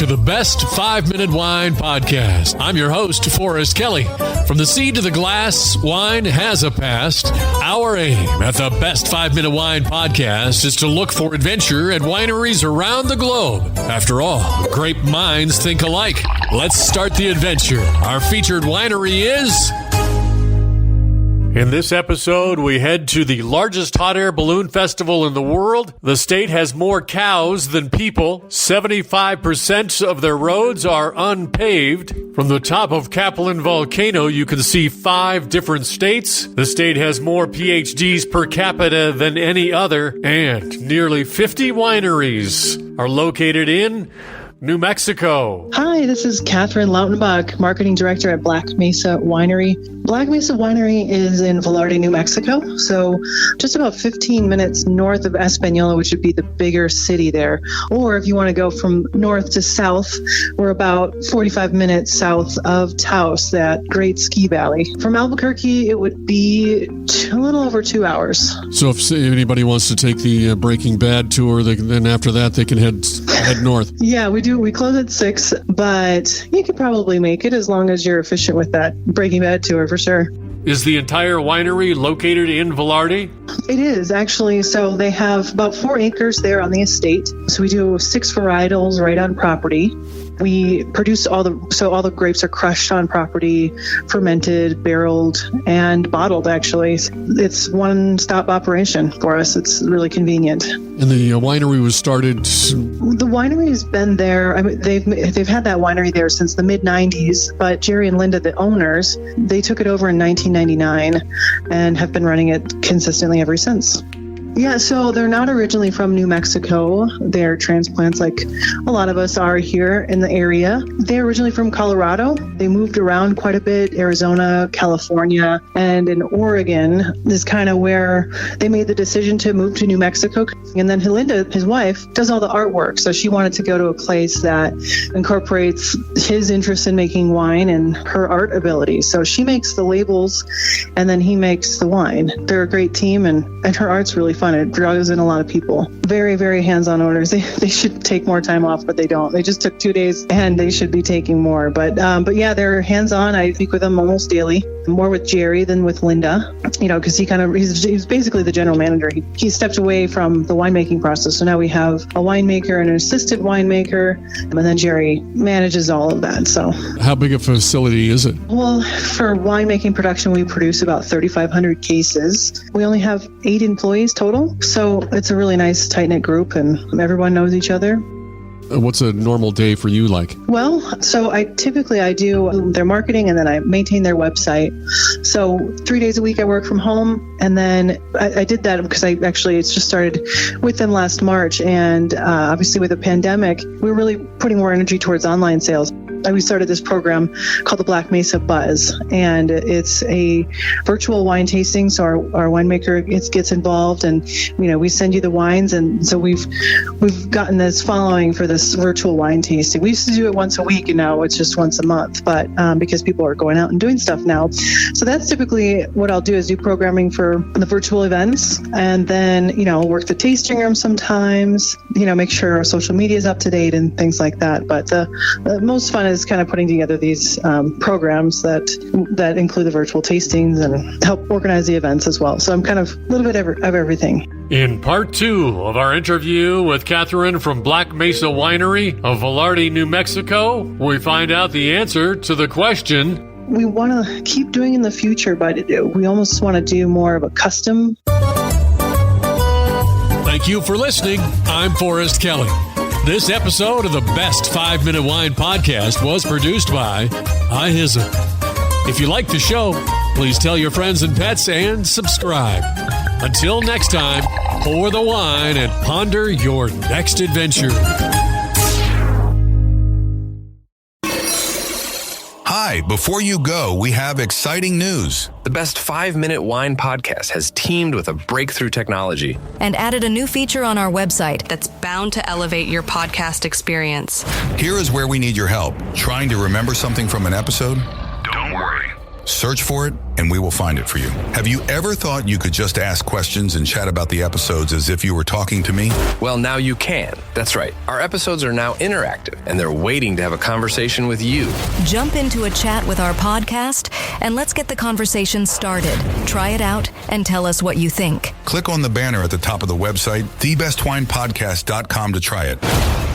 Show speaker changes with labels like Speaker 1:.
Speaker 1: to the Best 5-Minute Wine Podcast. I'm your host, Forrest Kelly. From the seed to the glass, wine has a past. Our aim at the Best 5-Minute Wine Podcast is to look for adventure at wineries around the globe. After all, great minds think alike. Let's start the adventure. Our featured winery is... In this episode, we head to the largest hot air balloon festival in the world. The state has more cows than people. 75% of their roads are unpaved. From the top of Capelin Volcano, you can see 5 different states. The state has more PhDs per capita than any other, and nearly 50 wineries are located in New Mexico.
Speaker 2: Hi, this is Catherine Lautenbach, Marketing Director at Black Mesa Winery. Black Mesa Winery is in Velarde, New Mexico, so just about 15 minutes north of Española, which would be the bigger city there. Or if you want to go from north to south, we're about 45 minutes south of Taos, that great ski valley. From Albuquerque, it would be a little over 2 hours.
Speaker 1: So if anybody wants to take the Breaking Bad tour, then after that they can head north.
Speaker 2: Yeah, we do. We close at 6, but you could probably make it as long as you're efficient with that Breaking Bad tour for sure.
Speaker 1: Is the entire winery located in Velarde?
Speaker 2: It is, actually. So they have about 4 acres there on the estate. So we do 6 varietals right on property. We produce all the grapes are crushed on property, fermented, barreled, and bottled, actually. It's one-stop operation for us. It's really convenient.
Speaker 1: And the winery was started...
Speaker 2: The winery has been there. I mean, they've had that winery there since the mid-90s, but Jerry and Linda, the owners, they took it over in 1999 and have been running it consistently ever since. Yeah, so they're not originally from New Mexico. They're transplants like a lot of us are here in the area. They're originally from Colorado. They moved around quite a bit, Arizona, California, and in Oregon is kind of where they made the decision to move to New Mexico. And then Linda, his wife, does all the artwork. So she wanted to go to a place that incorporates his interest in making wine and her art abilities. So she makes the labels and then he makes the wine. They're a great team and her art's really fun. It draws in a lot of people. Very, very hands-on owners. They should take more time off, but they don't. They just took 2 days and they should be taking more. But yeah, they're hands-on. I speak with them almost daily. More with Jerry than with Linda, because he's basically the general manager. He stepped away from the winemaking process. So now we have a winemaker and an assistant winemaker, and then Jerry manages all of that. So
Speaker 1: how big a facility is it?
Speaker 2: Well, for winemaking production, we produce about 3,500 cases. We only have 8 employees total. So it's a really nice, tight-knit group, and everyone knows each other.
Speaker 1: What's a normal day for you like?
Speaker 2: Well, so I do their marketing and then I maintain their website. So 3 days a week I work from home, and then I did that because it's just started with them last March, and obviously with the pandemic, we're really putting more energy towards online sales. We started this program called the Black Mesa Buzz, and it's a virtual wine tasting. So our winemaker gets involved, and we send you the wines, and so we've gotten this following for this virtual wine tasting. We used to do it once a week, and now it's just once a month. But because people are going out and doing stuff now, so that's typically what I'll do is do programming for the virtual events, and then work the tasting room sometimes. Make sure our social media is up to date and things like that. But the most fun is kind of putting together these programs that include the virtual tastings and help organize the events as well. So I'm kind of a little bit of everything.
Speaker 1: In part 2 of our interview with Catherine from Black Mesa Winery of Velarde, New Mexico, we find out the answer to the question
Speaker 2: we want to keep doing in the future, but we almost want to do more of a custom.
Speaker 1: Thank you for listening. I'm Forrest Kelly. This episode of the Best 5-Minute Wine Podcast was produced by iHizzle. If you like the show, please tell your friends and pets and subscribe. Until next time, pour the wine and ponder your next adventure.
Speaker 3: Hi, before you go, we have exciting news.
Speaker 4: The Best 5-Minute Wine Podcast has teamed with a breakthrough technology
Speaker 5: and added a new feature on our website that's bound to elevate your podcast experience.
Speaker 3: Here is where we need your help. Trying to remember something from an episode?
Speaker 6: Don't worry.
Speaker 3: Search for it, and we will find it for you. Have you ever thought you could just ask questions and chat about the episodes as if you were talking to me?
Speaker 4: Well, now you can. That's right. Our episodes are now interactive, and they're waiting to have a conversation with you.
Speaker 5: Jump into a chat with our podcast, and let's get the conversation started. Try it out and tell us what you think.
Speaker 3: Click on the banner at the top of the website, thebestwinepodcast.com, to try it.